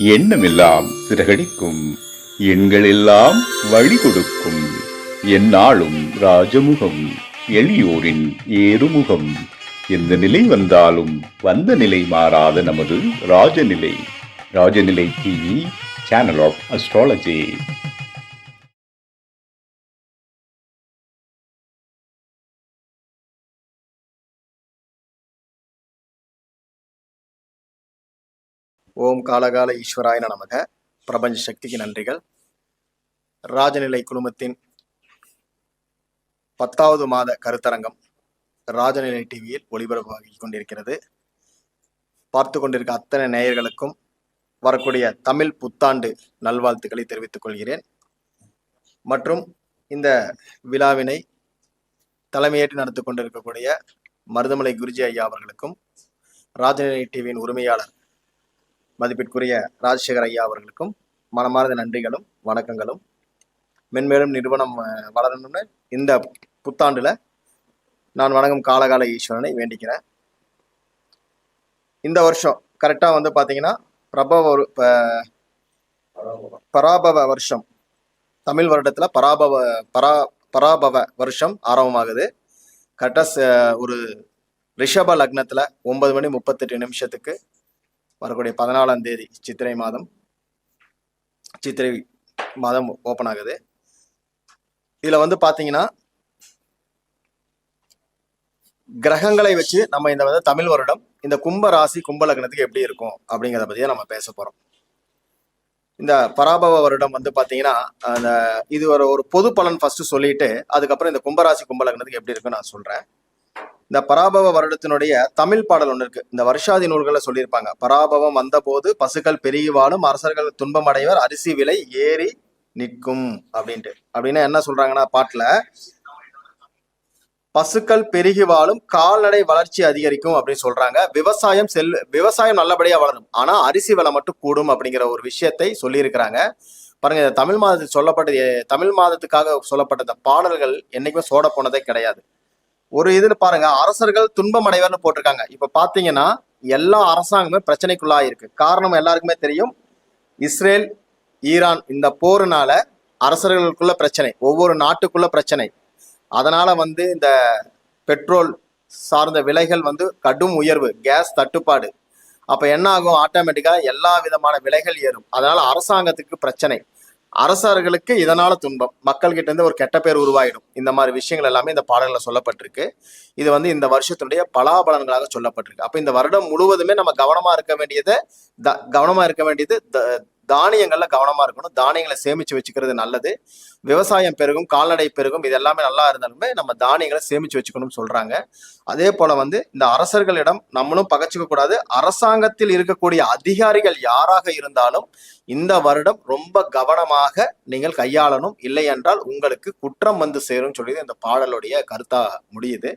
எண்ணமெல்லாம் சிறகடிக்கும், எண்களெல்லாம் வழி கொடுக்கும், எந்நாளும் ராஜமுகம், எளியோரின் ஏறுமுகம். எந்த நிலை வந்தாலும் வந்த நிலை மாறாத நமது Rajanilai. Rajanilai TV, channel of astrology. ஓம் காலகால ஈஸ்வராயன நமக. பிரபஞ்ச சக்திக்கு நன்றிகள். ராஜநிலை குழுமத்தின் 10வது மாத கருத்தரங்கம் ராஜநிலை டிவியில் ஒளிபரப்பாகி கொண்டிருக்கிறது. பார்த்து கொண்டிருக்க அத்தனை நேயர்களுக்கும் வரக்கூடிய தமிழ் புத்தாண்டு நல்வாழ்த்துக்களை தெரிவித்துக் கொள்கிறேன். மற்றும் இந்த விழாவினை தலைமையேற்று நடத்தி கொண்டிருக்கக்கூடிய மருதமலை குருஜி ஐயா அவர்களுக்கும், ராஜநிலை டிவியின் உரிமையாளர் மதிப்பிற்குரிய ராஜசேகர் ஐயா அவர்களுக்கும் மனமார்ந்த நன்றிகளும் வணக்கங்களும். மென்மேலும் நிறுவனம் வளரணும்னு இந்த புத்தாண்டுல நான் வணங்கும் காலகால ஈஸ்வரனை வேண்டிக்கிறேன். இந்த வருஷம் கரெக்டா பாத்தீங்கன்னா பராபவ வருஷம், தமிழ் வருடத்துல பராபவ வருஷம் ஆரம்பமாகுது. கரெக்டா ஒரு ரிஷப லக்னத்துல 9:38 வரக்கூடிய 14ஆம் தேதி சித்திரை மாதம் ஓப்பன் ஆகுது. இதுல பாத்தீங்கன்னா கிரகங்களை வச்சு நம்ம இந்த தமிழ் வருடம் இந்த கும்ப ராசி கும்ப லக்னத்துக்கு எப்படி இருக்கும் அப்படிங்கிறத பத்தியே நம்ம பேச போறோம். இந்த பராபவ வருடம் பாத்தீங்கன்னா இது ஒரு பொது பலன் ஃபர்ஸ்ட் சொல்லிட்டு அதுக்கப்புறம் இந்த கும்பராசி கும்ப லக்னத்துக்கு எப்படி இருக்குன்னு நான் சொல்றேன். இந்த பராபவ வருடத்தினுடைய தமிழ் பாடல் ஒண்ணு இருக்கு. இந்த வருஷாதி நூல்களை சொல்லியிருப்பாங்க. பராபவம் வந்த போது பசுக்கள் பெருகி வாழும், அரசர்கள் துன்பம் அடைவர், அரிசி விலை ஏறி நிற்கும் அப்படின்ட்டு. அப்படின்னா என்ன சொல்றாங்கன்னா பாட்டுல, பசுக்கள் பெருகி வாழும், கால்நடை வளர்ச்சி அதிகரிக்கும் அப்படின்னு சொல்றாங்க. விவசாயம் நல்லபடியா வளரும், ஆனா அரிசி விலை மட்டும் கூடும் அப்படிங்கிற ஒரு விஷயத்தை சொல்லியிருக்கிறாங்க. பாருங்க, தமிழ் மாதத்துக்காக சொல்லப்பட்ட இந்த பாடல்கள் என்னைக்குமே சோட போனதே கிடையாது. ஒரு இதுல பாருங்க, அரசர்கள் துன்பம் அடைவர்னு போட்டிருக்காங்க. இப்ப பாத்தீங்கன்னா எல்லா அரசாங்கமே பிரச்சனைக்குள்ளா இருக்கு. காரணம் எல்லாருக்குமே தெரியும். இஸ்ரேல் ஈரான் இந்த போருனால அரசர்களுக்குள்ள பிரச்சனை, ஒவ்வொரு நாட்டுக்குள்ள பிரச்சனை. அதனால இந்த பெட்ரோல் சார்ந்த விலைகள் கடும் உயர்வு, கேஸ் தட்டுப்பாடு. அப்ப என்ன ஆகும், ஆட்டோமேட்டிக்கா எல்லா விதமான விலைகள் ஏறும். அதனால அரசாங்கத்துக்கு பிரச்சனை, அரசர்களுக்கு இதனால துன்பம், மக்கள் கிட்ட இருந்து ஒரு கெட்ட பேர் உருவாயிடும். இந்த மாதிரி விஷயங்கள் எல்லாமே இந்த பாடல்ல சொல்லப்பட்டிருக்கு. இது இந்த வருஷத்துடைய பலாபலன்களாக சொல்லப்பட்டிருக்கு. அப்ப இந்த வருடம் முழுவதுமே நம்ம கவனமா இருக்க வேண்டியது தானியங்கள்ல கவனமா இருக்கணும். தானியங்களை சேமிச்சு வச்சுக்கிறது நல்லது. விவசாயம் பெருகும், கால்நடை பெருகும், இது எல்லாமே நல்லா இருந்தாலுமே நம்ம தானியங்களை சேமிச்சு வச்சுக்கணும்னு சொல்றாங்க. அதே போல இந்த அரசர்களிடம் நம்மளும் பகச்சுக்க கூடாது. அரசாங்கத்தில் இருக்கக்கூடிய அதிகாரிகள் யாராக இருந்தாலும் இந்த வருடம் ரொம்ப கவனமாக நீங்கள் கையாளணும். இல்லை என்றால் உங்களுக்கு குற்றம் சேரும் சொல்லி இந்த பாடலுடைய கருத்தா முடியுது.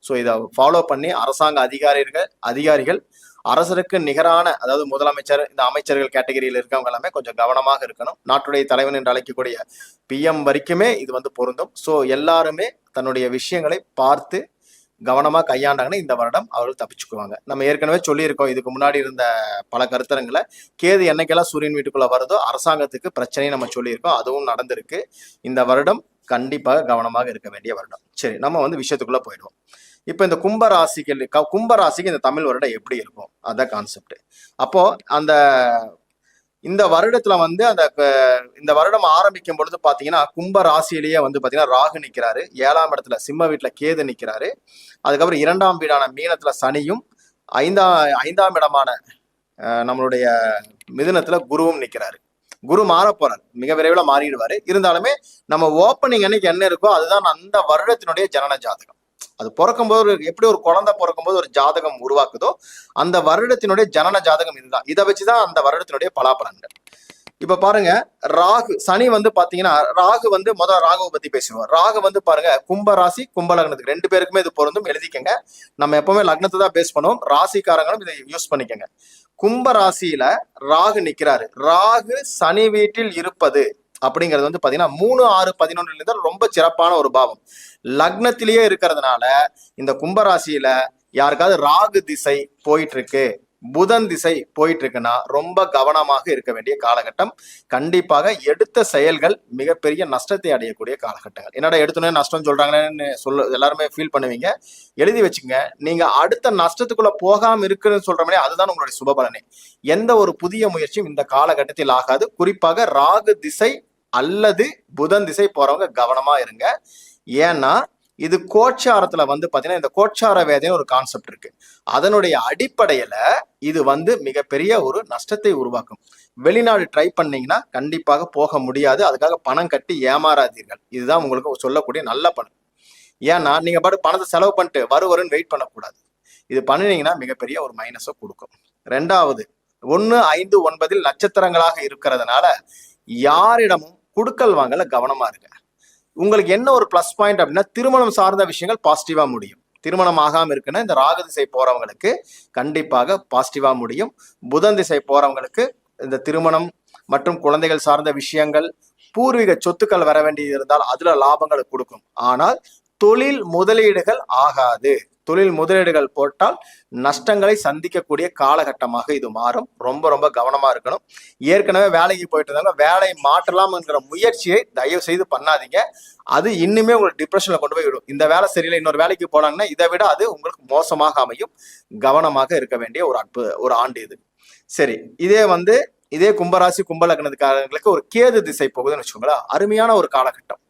ஸோ இதை ஃபாலோ பண்ணி அரசாங்க அதிகாரிகள் அரசருக்கு நிகரான, அதாவது முதலமைச்சர், இந்த அமைச்சர்கள் கேட்டகரியில் இருக்கவங்க எல்லாமே கொஞ்சம் கவனமாக இருக்கணும். நாட்டுடைய தலைவன் என்று அழைக்கக்கூடிய PM வரைக்குமே இது பொருந்தும். ஸோ எல்லாருமே தன்னுடைய விஷயங்களை பார்த்து கவனமா கையாண்டாங்கன்னா இந்த வருடம் அவர்கள் தப்பிச்சுக்குவாங்க. நம்ம ஏற்கனவே சொல்லியிருக்கோம், இதுக்கு முன்னாடி இருந்த பல கருத்தரங்களை, கேது என்னைக்கெல்லாம் சூரியன் வீட்டுக்குள்ள வருதோ அரசாங்கத்துக்கு பிரச்சனையும் நம்ம சொல்லியிருக்கோம். அதுவும் நடந்திருக்கு. இந்த வருடம் கண்டிப்பாக கவனமாக இருக்க வேண்டிய வருடம். சரி, நம்ம விஷயத்துக்குள்ள போயிடுவோம். இப்ப இந்த கும்பராசிக்கு இந்த தமிழ் வருடம் எப்படி இருக்கும், அதான் கான்செப்ட். அப்போ இந்த வருடத்துல இந்த வருடம் ஆரம்பிக்கும் பொழுது பாத்தீங்கன்னா கும்ப ராசியிலேயே பாத்தீங்கன்னா ராகு நிக்கிறாரு, 7ஆம் இடத்துல சிம்ம வீட்டுல கேது நிக்கிறாரு. அதுக்கப்புறம் 2ஆம் வீடான மீனத்துல சனியும், ஐந்தாம் இடமான நம்மளுடைய மிதுனத்துல குருவும் நிக்கிறாரு. குரு மாற போறாரு, மிக விரைவில் மாறிடுவாரு. இருந்தாலுமே நம்ம ஓப்பனிங் அன்னைக்கு என்ன இருக்கோ அதுதான் அந்த வருடத்தினுடைய ஜனன ஜாதகம். அது பிறக்கும்போது எப்படி ஒரு குழந்தை பிறக்கும்போது ஒரு ஜாதகம் உருவாக்குதோ அந்த வருடத்தினுடைய ஜனன ஜாதகம் இதுதான். இதை வச்சுதான் அந்த வருடத்தினுடைய பலாபலன்கள். இப்ப பாருங்க, சனி பாத்தீங்கன்னா ராகு முதல் ராகுவை பத்தி பேசுவோம். ராகு பாருங்க கும்ப ராசி கும்ப லக்னத்துக்கு 2 பேருக்குமே இது பொருந்தும், எழுதிக்கங்க. நம்ம எப்பவுமே லக்னத்தை தான் பேஸ் பண்ணுவோம், ராசிக்காரங்களும் இதை யூஸ் பண்ணிக்கங்க. கும்ப ராசியில ராகு நிக்கிறாரு. ராகு சனி வீட்டில் இருப்பது அப்படிங்கிறது பாத்தீங்கன்னா 3, 6, 11 ரொம்ப சிறப்பான ஒரு பாவம். லக்னத்திலேயே இருக்கிறதுனால இந்த கும்பராசியில யாருக்காவது ராகு திசை போயிட்டு இருக்கு, புதன் திசை போயிட்டு இருக்குன்னா ரொம்ப கவனமாக இருக்க வேண்டிய காலகட்டம். கண்டிப்பாக எடுத்த செயல்கள் மிகப்பெரிய நஷ்டத்தை அடையக்கூடிய காலகட்டங்கள். என்னடா எடுத்தோன்னே நஷ்டம் சொல்றாங்கன்னு எல்லாருமே ஃபீல் பண்ணுவீங்க. எழுதி வச்சுங்க, நீங்க அடுத்த நஷ்டத்துக்குள்ள போகாம இருக்குன்னு சொல்றமே அதுதான் உங்களுடைய சுபபலனே. எந்த ஒரு புதிய முயற்சியும் இந்த காலகட்டத்தில் ஆகாது. குறிப்பாக ராகு திசை அல்லது புதன் திசை போறவங்க கவனமா இருங்க. ஏன்னா இது கோச்சாரத்துல பாத்தீங்கன்னா இந்த கோச்சார வேதைன்னு ஒரு கான்செப்ட் இருக்கு. அதனுடைய அடிப்படையில இது மிகப்பெரிய ஒரு நஷ்டத்தை உருவாக்கும். வெளிநாடு ட்ரை பண்ணீங்கன்னா கண்டிப்பாக போக முடியாது. அதுக்காக பணம் கட்டி ஏமாறாதீர்கள். இதுதான் உங்களுக்கு சொல்லக்கூடிய நல்ல பணம். ஏன்னா நீங்க பாட்டு பணத்தை செலவு பண்ணிட்டு வருன்னு வெயிட் பண்ணக்கூடாது. இது பண்ணினீங்கன்னா மிகப்பெரிய ஒரு மைனஸை கொடுக்கும். ரெண்டாவது, 1, 5, 9 நட்சத்திரங்களாக இருக்கிறதுனால யாரிடமும் குடுக்கல் வாங்கல கவனமா இருங்க. உங்களுக்கு என்ன ஒரு பிளஸ் பாயிண்ட் அப்படின்னா, திருமணம் சார்ந்த விஷயங்கள் பாசிட்டிவா முடியும். திருமணம் ஆகாம இருக்குன்னா இந்த ராகு திசை போறவங்களுக்கு கண்டிப்பாக பாசிட்டிவா முடியும். புதன் திசை போறவங்களுக்கு இந்த திருமணம் மற்றும் குழந்தைகள் சார்ந்த விஷயங்கள், பூர்வீக சொத்துக்கள் வர வேண்டியது இருந்தால் அதுல லாபங்களை கொடுக்கும். ஆனால் தொழில் முதலீடுகள் ஆகாது. தொழில் முதலீடுகள் போட்டால் நஷ்டங்களை சந்திக்கக்கூடிய காலகட்டமாக இது மாறும். ரொம்ப ரொம்ப கவனமா இருக்கணும். ஏற்கனவே வேலைக்கு போயிட்டு இருந்தாங்க, வேலையை மாற்றலாம்ங்கிற முயற்சியை தயவு செய்து பண்ணாதீங்க. அது இன்னுமே உங்களுக்கு டிப்ரெஷன்ல கொண்டு போய் விடும். இந்த வேலை சரியில்லை, இன்னொரு வேலைக்கு போனாங்கன்னா இதை விட அது உங்களுக்கு மோசமாக அமையும். கவனமாக இருக்க வேண்டிய ஒரு ஆண்டு இது. சரி, இதே கும்பராசி கும்பலக்னத்துக்காரங்களுக்கு ஒரு கேது திசை போகுதுன்னு வச்சுக்கோங்களேன். அருமையான ஒரு காலகட்டம்.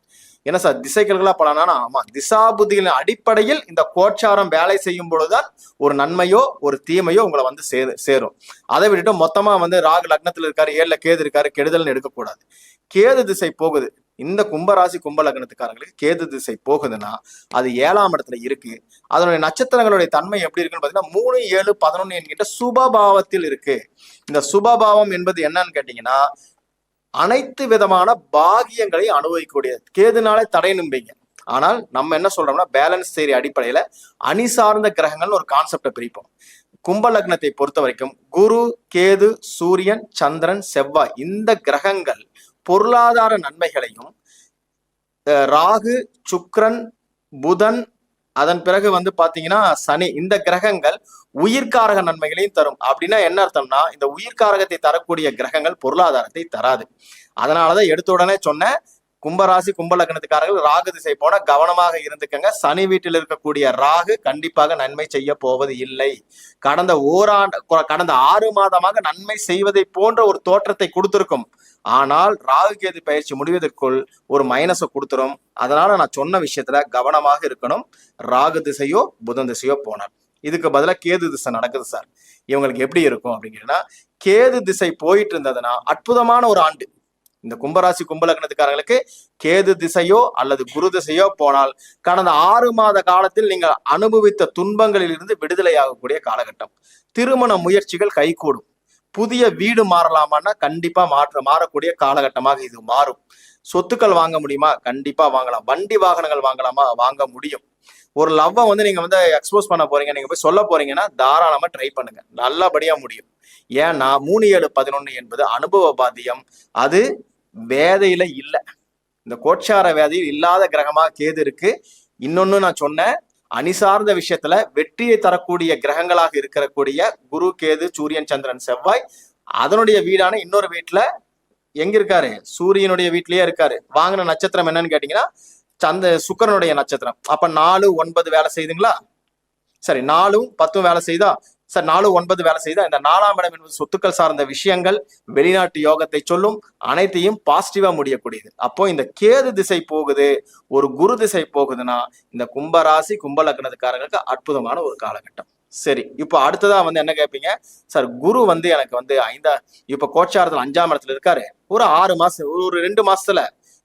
என்ன சார் திசைகள்களா பலனா? ஆமா, திசாபுத்திகளின் அடிப்படையில் இந்த கோச்சாரம் வேலை செய்யும் பொழுதுதான் ஒரு நன்மையோ ஒரு தீமையோ உங்களை சேரும். அதை விட்டுட்டு மொத்தமா ராகு லக்னத்துல இருக்காரு, 7ல கேது இருக்காரு, கெடுதல்னு எடுக்கக்கூடாது. கேது திசை போகுது. இந்த கும்பராசி கும்பலக்னத்துக்காரங்களுக்கு கேது திசை போகுதுன்னா அது 7ஆம் இடத்துல இருக்கு. அதனுடைய நட்சத்திரங்களுடைய தன்மை எப்படி இருக்குன்னு பாத்தீங்கன்னா 3, 7, 11 என்கிட்ட சுபபாவத்தில் இருக்கு. இந்த சுபபாவம் என்பது என்னன்னு கேட்டீங்கன்னா அனைத்து விதமான பாகியங்களை அனுபவிக்கக்கூடியது. கேதுனாலே தடை நம்பிங்க. ஆனால் நம்ம என்ன சொல்றோம்னா பேலன்ஸ் தியரி அடிப்படையில அணி சார்ந்த கிரகங்கள்னு ஒரு கான்செப்டை பிரிப்போம். கும்ப லக்னத்தை பொறுத்த வரைக்கும் குரு, கேது, சூரியன், சந்திரன், செவ்வாய் இந்த கிரகங்கள் பொருளாதார நன்மைகளையும், ராகு, சுக்கிரன், புதன், அதன் பிறகு பாத்தீங்கன்னா சனி இந்த கிரகங்கள் உயிர்காரக நன்மைகளையும் தரும். அப்படின்னா என்ன அர்த்தம்னா இந்த உயிர்காரகத்தை தரக்கூடிய கிரகங்கள் பொருளாதாரத்தை தராது. அதனாலதான் எடுத்த உடனே சொன்ன கும்பராசி கும்பலக்னத்துக்காரர்கள் ராகு திசை போன கவனமாக இருந்துக்கங்க. சனி வீட்டில் இருக்கக்கூடிய ராகு கண்டிப்பாக நன்மை செய்ய போவது இல்லை. கடந்த 6 மாதமாக நன்மை செய்வதை போன்ற ஒரு தோற்றத்தை கொடுத்திருக்கும். ஆனால் ராகு கேது பயிற்சி முடிவதற்குள் ஒரு மைனஸை கொடுத்துரும். அதனால நான் சொன்ன விஷயத்துல கவனமாக இருக்கணும். ராகு திசையோ புதன் திசையோ போனார். இதுக்கு பதிலாக கேது திசை நடக்குது சார், இவங்களுக்கு எப்படி இருக்கும் அப்படிங்கன்னா, கேது திசை போயிட்டு இருந்ததுன்னா அற்புதமான ஒரு ஆண்டு. இந்த கும்பராசி கும்பலக்னத்துக்காரங்களுக்கு கேது திசையோ அல்லது குரு திசையோ போனால் கடந்த 6 மாத காலத்தில் நீங்கள் அனுபவித்த துன்பங்களில் இருந்து விடுதலையாகக்கூடிய காலகட்டம். திருமண முயற்சிகள் கைகூடும். புதிய வீடு மாறலாமான்னா கண்டிப்பா மாறக்கூடிய காலகட்டமாக இது மாறும். சொத்துக்கள் வாங்க முடியுமா? கண்டிப்பா வாங்கலாம். வண்டி வாகனங்கள் வாங்கலாமா? வாங்க முடியும். ஒரு லவ்வை நீங்க எக்ஸ்போஸ் பண்ண போறீங்க, நீங்க போய் சொல்ல போறீங்கன்னா தாராளமா ட்ரை பண்ணுங்க, நல்லபடியா முடியும். ஏன்னா 3, 7, 11 என்பது அனுபவ பாத்தியம். அது வேதையில இல்ல, இந்த கோட்சார வேதையில் இல்லாத கிரகமா கேது இருக்கு. இன்னொன்னு நான் சொன்னேன், அணி சார்ந்த விஷயத்துல வெற்றியை தரக்கூடிய கிரகங்களாக இருக்கக்கூடிய குரு, கேது, சூரியன், சந்திரன், செவ்வாய் அதனுடைய வீடான இன்னொரு வீட்டுல எங்க இருக்காரு? சூரியனுடைய வீட்லயே இருக்காரு. வாங்கின நட்சத்திரம் என்னன்னு கேட்டீங்கன்னா சுக்கிரனுடைய நட்சத்திரம். அப்ப 4, 9 வேலை செய்யுதுங்களா? சரி, 4, 10 வேலை செய்தா? சார் 4, 9 வேலை செய்தா? இந்த 4ஆம் இடம் என்பது சொத்துக்கள் சார்ந்த விஷயங்கள், வெளிநாட்டு யோகத்தை சொல்லும், அனைத்தையும் பாசிட்டிவா முடியக்கூடியது. அப்போ இந்த கேது திசை போகுது, ஒரு குரு திசை போகுதுன்னா இந்த கும்பராசி கும்பலக்னத்துக்காரங்களுக்கு அற்புதமான ஒரு காலகட்டம். சரி, இப்போ அடுத்ததா என்ன கேட்பீங்க, சார் குரு எனக்கு இப்ப கோச்சாரத்துல 5ஆம் இடத்துல இருக்காரு, ஒரு 6 மாசம் ஒரு 2 மாசத்துல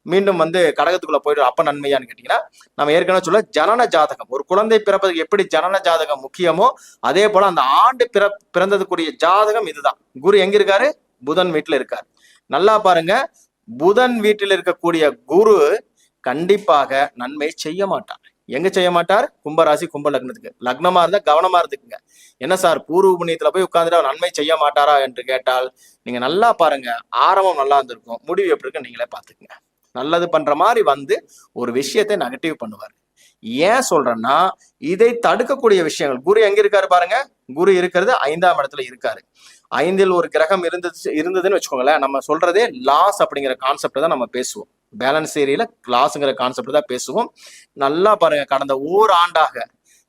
மீண்டும் கடகத்துக்குள்ள போயிடும், அப்ப நன்மையான்னு கேட்டீங்கன்னா நம்ம ஏற்கனவே சொல்ல ஜனன ஜாதகம், ஒரு குழந்தை பிறப்பதுக்கு எப்படி ஜனன ஜாதகம் முக்கியமோ அதே போல அந்த ஆண்டு பிறந்ததுக்குரிய ஜாதகம் இதுதான். குரு எங்க இருக்காரு? புதன் வீட்டுல இருக்காரு. நல்லா பாருங்க, புதன் வீட்டில் இருக்கக்கூடிய குரு கண்டிப்பாக நன்மை செய்ய மாட்டார். எங்க செய்ய மாட்டார்? கும்பராசி கும்ப லக்னத்துக்கு. லக்னமா இருந்தா கவனமா இருந்துக்குங்க. என்ன சார் பூர்வ புண்ணியத்துல போய் உட்கார்ந்துட்டு நன்மை செய்ய மாட்டாரா என்று கேட்டால் நீங்க நல்லா பாருங்க, ஆரம்பம் நல்லா இருந்திருக்கும், முடிவு எப்படி இருக்கு நீங்களே பாத்துக்குங்க. நல்லது பண்ற மாதிரி ஒரு விஷயத்தை நெகட்டிவ் பண்ணுவார். ஏன் சொல்றேன்னா இதை தடுக்கக்கூடிய விஷயங்கள், குரு எங்க இருக்காரு பாருங்க, குரு இருக்கிறது 5ஆம் இடத்துல இருக்காரு. 5ல் ஒரு கிரகம் இருந்ததுன்னு வச்சுக்கோங்களேன், நம்ம சொல்றதே லாஸ் அப்படிங்கிற கான்செப்ட் தான் நம்ம பேசுவோம். பேலன்ஸ் ஏரியில லாஸ்ங்கிற கான்செப்ட் தான் பேசுவோம். நல்லா பாருங்க, கடந்த ஓராண்டாக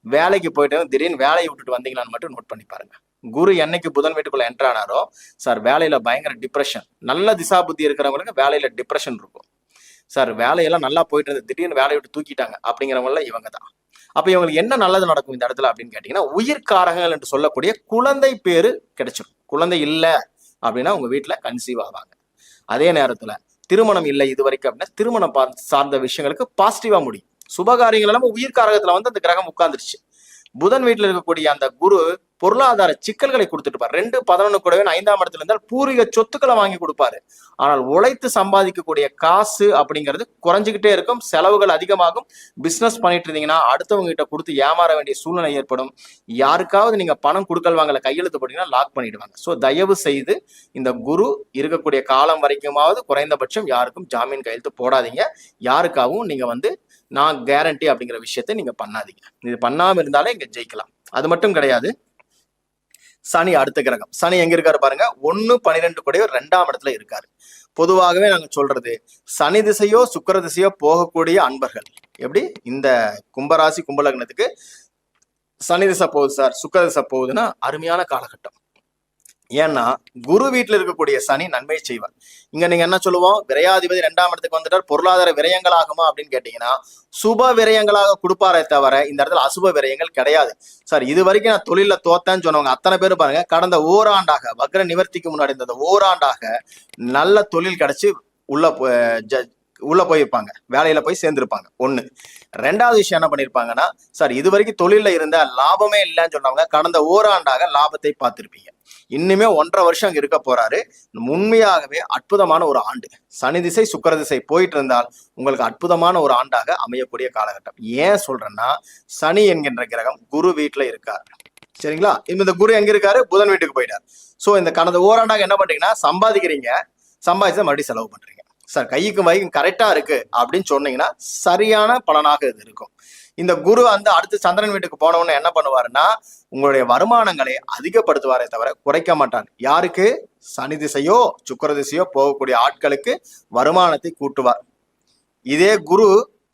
வேலைக்கு போயிட்டு திடீர்னு வேலையை விட்டுட்டு வந்தீங்களான்னு மட்டும் நோட் பண்ணி பாருங்க. குரு என்னைக்கு புதன் வீட்டுக்குள்ள என்டர் ஆனாரோ சார் வேலையில பயங்கர டிப்ரெஷன். நல்ல திசா புத்தி இருக்கிறவங்களுக்கு வேலையில டிப்ரெஷன் இருக்கும். சார் வேலையெல்லாம் நல்லா போயிட்டு இருந்தது, திடீர்னு வேலையை விட்டு தூக்கிட்டாங்க அப்படிங்கிறவங்கள இவங்க தான். அப்ப இவங்களுக்கு என்ன நல்லது நடக்கும் இந்த இடத்துல அப்படின்னு கேட்டீங்கன்னா, உயிர்காரகங்கள் என்று சொல்லக்கூடிய குழந்தை பேரு கிடைச்சிடும். குழந்தை இல்லை அப்படின்னா உங்க வீட்டுல கன்சீவ் ஆவாங்க. அதே நேரத்துல திருமணம் இல்லை இது வரைக்கும் அப்படின்னா திருமணம் சார்ந்த விஷயங்களுக்கு பாசிட்டிவா முடியும். சுபகாரியங்கள் எல்லாம் உயிர்காரகத்துல வந்து அந்த கிரகம் உட்கார்ந்துருச்சு. புதன் வீட்டுல இருக்கக்கூடிய அந்த குரு பொருளாதார சிக்கல்களை கொடுத்துட்டு இருப்பார். 2-11 கூடவே 5ஆம் இடத்துல இருந்தால் பூர்வீக சொத்துக்களை வாங்கி கொடுப்பாரு. ஆனால் உழைத்து சம்பாதிக்கக்கூடிய காசு அப்படிங்கிறது குறைஞ்சிக்கிட்டே இருக்கும், செலவுகள் அதிகமாகும். பிசினஸ் பண்ணிட்டு இருந்தீங்கன்னா அடுத்தவங்க கிட்ட கொடுத்து ஏமாற வேண்டிய சூழ்நிலை ஏற்படும். யாருக்காவது நீங்க பணம் கொடுக்கல் வாங்கல கையெழுத்து போட்டீங்கன்னா லாக் பண்ணிடுவாங்க. ஸோ தயவு செய்து இந்த குரு இருக்கக்கூடிய காலம் வரைக்குமாவது குறைந்தபட்சம் யாருக்கும் ஜாமீன் கையெழுத்து போடாதீங்க. யாருக்காகவும் நீங்க வந்து நான் கேரண்டி அப்படிங்கிற விஷயத்தை நீங்க பண்ணாதீங்க. இது பண்ணாம இருந்தாலே இங்க ஜெயிக்கலாம். அது மட்டும் கிடையாது, சனி அடுத்த கிரகம். சனி எங்க இருக்காரு பாருங்க, 1-12 கூட 2ஆம் இடத்துல இருக்காரு. பொதுவாகவே நாங்க சொல்றது, சனி திசையோ சுக்கிர திசையோ போகக்கூடிய அன்பர்கள், எப்படி இந்த கும்பராசி கும்பலக்னத்துக்கு சனி திசை போகுது சார், சுக்கிர திசை போகுதுன்னா அருமையான காலகட்டம். ஏன்னா குரு வீட்டுல இருக்கக்கூடிய சனி நன்மை செய்வார். இங்க நீங்க என்ன சொல்லுவோம், விரையாதிபதி 2ஆம் இடத்துக்கு வந்துட்டார், பொருளாதார விரயங்கள் ஆகுமா அப்படின்னு கேட்டீங்கன்னா சுப விரயங்களாக கொடுப்பாரே தவிர இந்த இடத்துல அசுப விரயங்கள் கிடையாது. சார் இது வரைக்கும் நான் தொழில தோத்தேன்னு சொன்னவங்க அத்தனை பேர் பாருங்க, கடந்த ஓராண்டாக வக்ர நிவர்த்திக்கு முன்னாடி இந்த ஓராண்டாக நல்ல தொழில் கிடைச்சு உள்ள போயிருப்பாங்க, வேலையில போய் சேர்ந்திருப்பாங்க. 1. 2வது விஷயம் என்ன பண்ணிருப்பாங்கன்னா, சார் இது வரைக்கும் தொழில இருந்த லாபமே இல்லைன்னு சொன்னவங்க கடந்த ஓராண்டாக லாபத்தை பார்த்திருப்பீங்க. இன்னுமே 1.5 வருஷம் அங்க இருக்க போறாரு. உண்மையாகவே அற்புதமான ஒரு ஆண்டு. சனி திசை சுக்கிர திசை போயிட்டு இருந்தால் உங்களுக்கு அற்புதமான ஒரு ஆண்டாக அமையக்கூடிய காலகட்டம். ஏன் சொல்றேன்னா, சனி என்கின்ற கிரகம் குரு வீட்டுல இருக்காரு. சரிங்களா? இந்த குரு எங்க இருக்காரு, புதன் வீட்டுக்கு போயிட்டார். சோ இந்த கடந்த ஓராண்டாக என்ன பண்றீங்கன்னா, சம்பாதிக்கிறீங்க, சம்பாதிச்சா மறுபடியும் செலவு பண்றீங்க. சார் கைக்கு வைக்கும் கரெக்டா இருக்கு அப்படின்னு சொன்னீங்கன்னா சரியான பலனாக இது இருக்கும். இந்த குரு வந்து அடுத்து சந்திரன் வீட்டுக்கு போனவொன்னு என்ன பண்ணுவாருன்னா, உங்களுடைய வருமானங்களை அதிகப்படுத்துவாரே தவிர குறைக்க மாட்டார். யாருக்கு? சனி திசையோ சுக்கிர திசையோ போகக்கூடிய ஆட்களுக்கு வருமானத்தை கூட்டுவார். இதே குரு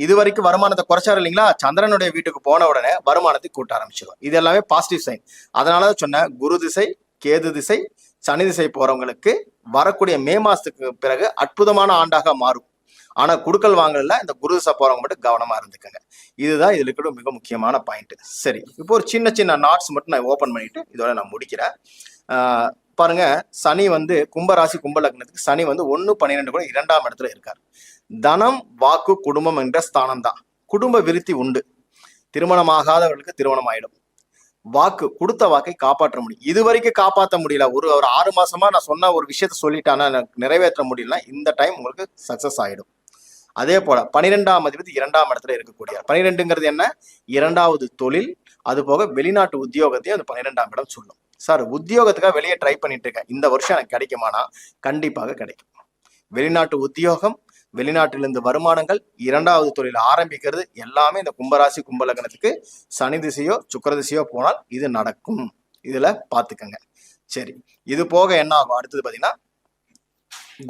இது வரைக்கும் வருமானத்தை குறைச்சாரு இல்லைங்களா, சந்திரனுடைய வீட்டுக்கு போன உடனே வருமானத்தை கூட்ட ஆரம்பிச்சிடும். இது எல்லாமே பாசிட்டிவ் சைன். அதனாலதான் சொன்ன குரு திசை கேது திசை சனி திசை போறவங்களுக்கு வரக்கூடிய மே மாசத்துக்கு பிறகு அற்புதமான ஆண்டாக மாறும். ஆனா குடுக்கல் வாங்கல இந்த குரு திசை போறவங்க மட்டும் கவனமா இருந்துக்கங்க. இதுதான் இதுல இருக்கிற மிக முக்கியமான பாயிண்ட். சரி, இப்போ ஒரு சின்ன சின்ன நாட்ஸ் மட்டும் நான் ஓபன் பண்ணிட்டு இதோட நான் முடிக்கிறேன். பாருங்க, சனி வந்து கும்பராசி கும்பலக்னத்துக்கு சனி வந்து 1-12 கூட 2ஆம் இடத்துல இருக்காரு. தனம் வாக்கு குடும்பம் என்ற ஸ்தானம் தான். குடும்ப விருத்தி உண்டு. திருமணம் ஆகாதவர்களுக்கு திருமணம் ஆயிடும். வாக்கு கொடுத்த வாக்கை காப்பாற்ற முடியும். இது வரைக்கும் காப்பாற்ற முடியல, ஒரு 6 மாசமா நான் சொன்ன ஒரு விஷயத்த சொல்லிட்டானா நிறைவேற்ற முடியலன்னா இந்த டைம் உங்களுக்கு சக்சஸ் ஆயிடும். அதே போல 12ஆம் அதிபதி 2ஆம் இடத்துல இருக்கக்கூடிய 12ங்கிறது என்ன, 2வது தொழில். அது போக வெளிநாட்டு உத்தியோகத்தையும் அந்த 12ஆம் இடம் சொல்லும். சார் உத்தியோகத்துக்காக வெளியே ட்ரை பண்ணிட்டு இருக்கேன், இந்த வருஷம் எனக்கு கிடைக்குமானா கண்டிப்பாக கிடைக்கும். வெளிநாட்டு உத்தியோகம், வெளிநாட்டிலிருந்து வருமானங்கள், 2வது தொழில் ஆரம்பிக்கிறது எல்லாமே இந்த கும்பராசி கும்பலக்னத்துக்கு சனி திசையோ சுக்கிர திசையோ போனால் இது நடக்கும். இதுல பாத்துக்கங்க. சரி, இது போக என்ன ஆகும் அடுத்தது பாத்தீங்கன்னா,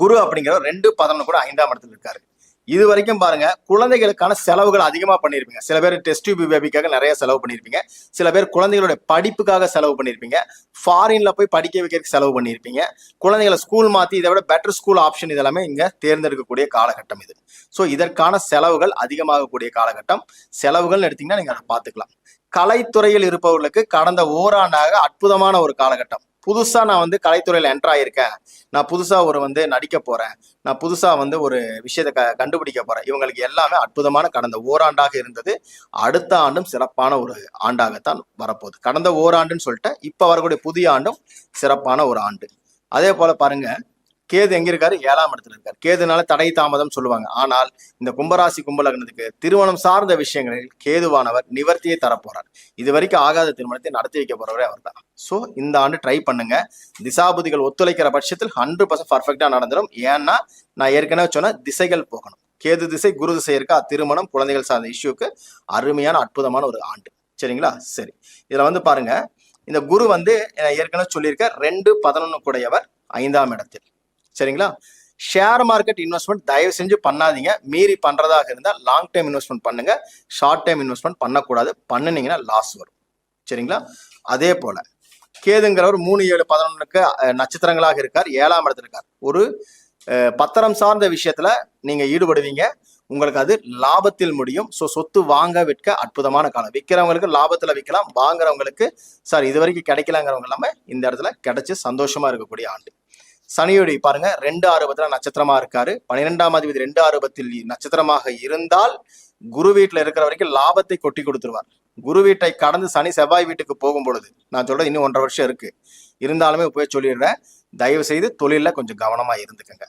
குரு அப்படிங்கிற 2-11 கூட 5ஆம் இடத்துல இருக்காரு. இது வரைக்கும் பாருங்க, குழந்தைகளுக்கான செலவுகள் அதிகமா பண்ணிருப்பீங்க. சில பேர் டெஸ்ட் டியூப் பேபிக்காக நிறைய செலவு பண்ணிருப்பீங்க. சில பேர் குழந்தைகளுடைய படிப்புக்காக செலவு பண்ணிருப்பீங்க. ஃபாரின்ல போய் படிக்க வைக்கிறதுக்கு செலவு பண்ணிருப்பீங்க. குழந்தைகளை ஸ்கூல் மாத்தி இதை விட பெட்டர் ஸ்கூல் ஆப்ஷன் இதெல்லாமே இங்க தேர்ந்தெடுக்கக்கூடிய காலகட்டம் இது. ஸோ இதற்கான செலவுகள் அதிகமாகக்கூடிய காலகட்டம். செலவுகள் எடுத்தீங்கன்னா நீங்க அதை பார்த்துக்கலாம். கலைத்துறையில் இருப்பவர்களுக்கு கடந்த ஓராண்டாக அற்புதமான ஒரு காலகட்டம். புதுசா நான் வந்து கலைத்துறையில என்டர் ஆயிருக்கேன், நான் புதுசா நடிக்க போறேன், நான் புதுசா ஒரு விஷயத்தை கண்டுபிடிக்க போறேன், இவங்களுக்கு எல்லாமே அற்புதமான கடந்த ஓராண்டாக இருந்தது. அடுத்த ஆண்டும் சிறப்பான ஒரு ஆண்டாகத்தான் வரப்போகுது. கடந்த ஓராண்டுன்னு சொல்லிட்டேன், இப்ப வரக்கூடிய புதிய ஆண்டும் சிறப்பான ஒரு ஆண்டு. அதே போல பாருங்க, கேது எங்க இருக்காரு, 7ஆம் இடத்துல இருக்காரு. கேதுனால தடை தாமதம் சொல்லுவாங்க. ஆனால் இந்த கும்பராசி கும்பலக்னத்துக்கு திருமணம் சார்ந்த விஷயங்களில் கேதுவானவர் நிவர்த்தியை தரப்போறார். இது வரைக்கும் ஆகாத திருமணத்தை நடத்தி வைக்க போறவரே அவர் தான். ஸோ இந்த ஆண்டு ட்ரை பண்ணுங்க. திசாபுதிகள் ஒத்துழைக்கிற பட்சத்தில் 100% பர்ஃபெக்டா நடந்துடும். ஏன்னா நான் ஏற்கனவே சொன்ன திசைகள் போகணும். கேது திசை குரு திசை இருக்கா, திருமணம் குழந்தைகள் சார்ந்த இஷ்யூக்கு அருமையான அற்புதமான ஒரு ஆண்டு. சரிங்களா? சரி, இதுல வந்து பாருங்க, இந்த குரு வந்து ஏற்கனவே சொல்லியிருக்க 2-11 கூடையவர் 5ஆம் இடத்தில். சரிங்களா? ஷேர் மார்க்கெட் இன்வெஸ்ட்மெண்ட் தயவு செஞ்சு பண்ணாதீங்க. மீறி பண்றதாக இருந்தால் லாங் டைம் இன்வெஸ்ட்மெண்ட் பண்ணுங்க. ஷார்ட் டைம் இன்வெஸ்ட்மெண்ட் பண்ணக்கூடாது. பண்ணுனீங்கன்னா லாஸ் வரும். சரிங்களா? அதே போல கேதுங்கிறவர் 3-7-11க்கு நட்சத்திரங்களாக இருக்கார், 7ஆம் இடத்துல இருக்கார். ஒரு பத்திரம் சார்ந்த விஷயத்துல நீங்க ஈடுபடுவீங்க, உங்களுக்கு அது லாபத்தில் முடியும். ஸோ சொத்து வாங்க விற்க அற்புதமான காலம். விற்கிறவங்களுக்கு லாபத்துல விற்கலாம், வாங்குறவங்களுக்கு சார் இது வரைக்கும் கிடைக்கலங்கிறவங்க எல்லாமே இந்த இடத்துல கிடைச்சு சந்தோஷமா இருக்கக்கூடிய ஆண்டு. சனியுடைய பாருங்க 2-6 நட்சத்திரமா இருக்காரு. 12ஆம் அதிபதி 2-6 நட்சத்திரமாக இருந்தால் குரு வீட்டுல இருக்கிற வரைக்கும் லாபத்தை கொட்டி கொடுத்துருவார். குரு வீட்டை கடந்து சனி செவ்வாய் வீட்டுக்கு போகும் பொழுது, நான் சொல்றேன் இன்னும் 1.5 வருஷம் இருக்கு, இருந்தாலுமே போய் சொல்லிடுறேன், தயவு செய்து தொழில கொஞ்சம் கவனமா இருந்துக்கங்க.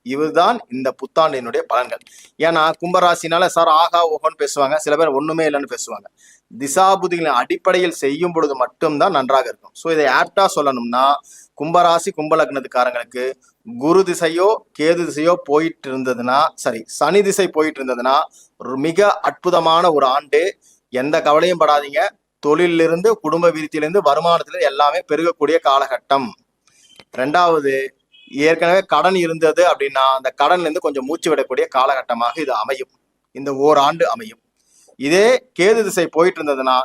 இதுதான் இந்த புத்தாண்டினுடைய பலன்கள். ஏன்னா கும்பராசினால சார் ஆகா ஓஹோன்னு பேசுவாங்க, சில பேர் ஒண்ணுமே இல்லைன்னு பேசுவாங்க. திசாபுதிகளின் அடிப்படையில் செய்யும் பொழுது மட்டும்தான் நன்றாக இருக்கும். ஸோ இதை ஆப்டா சொல்லணும்னா, கும்பராசி கும்பலக்னத்துக்காரங்களுக்கு குரு திசையோ கேது திசையோ போயிட்டு இருந்ததுன்னா, சரி சனி திசை போயிட்டு இருந்ததுன்னா ஒரு மிக அற்புதமான ஒரு ஆண்டு. எந்த கவலையும் படாதீங்க. தொழிலிருந்து குடும்ப விருத்தியிலிருந்து வருமானத்திலிருந்து எல்லாமே பெருகக்கூடிய காலகட்டம். 2வது, ஏற்கனவே கடன் இருந்தது அப்படின்னா அந்த கடன்ல இருந்து கொஞ்சம் மூச்சு விடக்கூடிய காலகட்டமாக இது அமையும். இந்த ஓராண்டு அமையும். இதே கேது திசை போயிட்டு இருந்ததுன்னா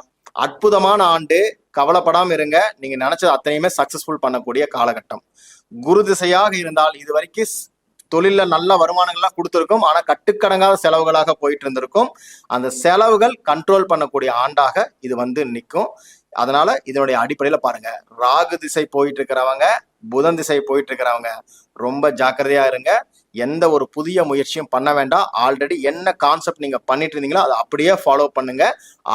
அற்புதமான ஆண்டு. கவலைப்படாம இருங்க, நீங்க நினைச்சது அத்தனையுமே சக்சஸ்ஃபுல் பண்ணக்கூடிய காலகட்டம். குரு திசையாக இருந்தால் இது வரைக்கும் தொழில நல்ல வருமானங்கள்லாம் கொடுத்துருக்கும், ஆனா கட்டுக்கடங்காத செலவுகளாக போயிட்டு இருந்திருக்கும். அந்த செலவுகள் கண்ட்ரோல் பண்ணக்கூடிய ஆண்டாக இது வந்து நிற்கும். அதனால இதனுடைய அடிப்படையில பாருங்க, ராகு திசை போயிட்டு இருக்கிறவங்க, புதன் திசை போயிட்டு இருக்கிறவங்க ரொம்ப ஜாக்கிரதையா இருங்க. எந்த ஒரு புதிய முயற்சியும் பண்ண வேண்டாம். ஆல்ரெடி என்ன கான்செப்ட் நீங்க பண்ணிட்டு இருந்தீங்களோ அதை அப்படியே ஃபாலோ பண்ணுங்க.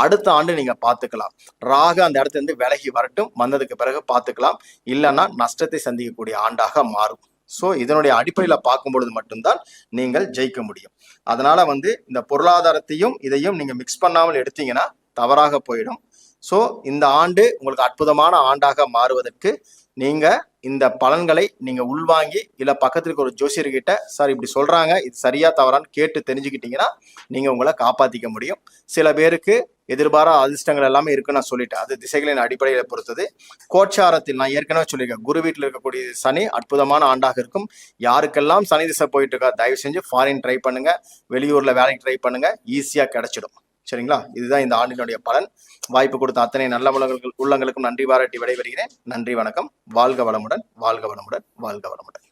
அடுத்த ஆண்டு நீங்க பாத்துக்கலாம். ராகு அந்த இடத்துல இருந்து விலகி வரட்டும், வந்ததுக்கு பிறகு பாத்துக்கலாம். இல்லைன்னா நஷ்டத்தை சந்திக்கக்கூடிய ஆண்டாக மாறும். ஸோ இதனுடைய அடிப்படையில பார்க்கும் பொழுது மட்டும்தான் நீங்கள் ஜெயிக்க முடியும். அதனால வந்து இந்த பொருளாதாரத்தையும் இதையும் நீங்க மிக்ஸ் பண்ணாமல் எடுத்தீங்கன்னா தவறாக போயிடும். ஸோ இந்த ஆண்டு உங்களுக்கு அற்புதமான ஆண்டாக மாறுவதற்கு நீங்க இந்த பலன்களை நீங்க உள்வாங்கி, இல்ல பக்கத்துல இருக்க ஒரு ஜோசியர்கிட்ட சார் இப்படி சொல்றாங்க, இது சரியா தவறான்னு கேட்டு தெரிஞ்சுக்கிட்டீங்கன்னா நீங்க உங்களை காப்பாத்திக்க முடியும். சில பேருக்கு எதிர்பாராத அதிர்ஷ்டங்கள் எல்லாமே இருக்குன்னு நான் சொல்லிட்டேன். அது திசைகளின் அடிப்படையில பொறுத்தது. கோட்சாரத்தில் நான் ஏற்கனவே சொல்லியிருக்கேன், குரு வீட்டில் இருக்கக்கூடிய சனி அற்புதமான ஆண்டாக இருக்கும். யாருக்கெல்லாம் சனி திசை போயிட்டு இருக்கா தயவு செஞ்சு ஃபாரின் ட்ரை பண்ணுங்க, வெளியூர்ல வேலைக்கு ட்ரை பண்ணுங்க, ஈஸியா கிடைச்சிடும். சரிங்களா? இதுதான் இந்த ஆண்டினுடைய பலன். வாய்ப்பு கொடுத்த அத்தனை நல்ல உள்ளங்களுக்கும் நன்றி பாராட்டி விடைபெறுகிறேன். நன்றி, வணக்கம். வாழ்க வளமுடன், வாழ்க வளமுடன், வாழ்க வளமுடன்.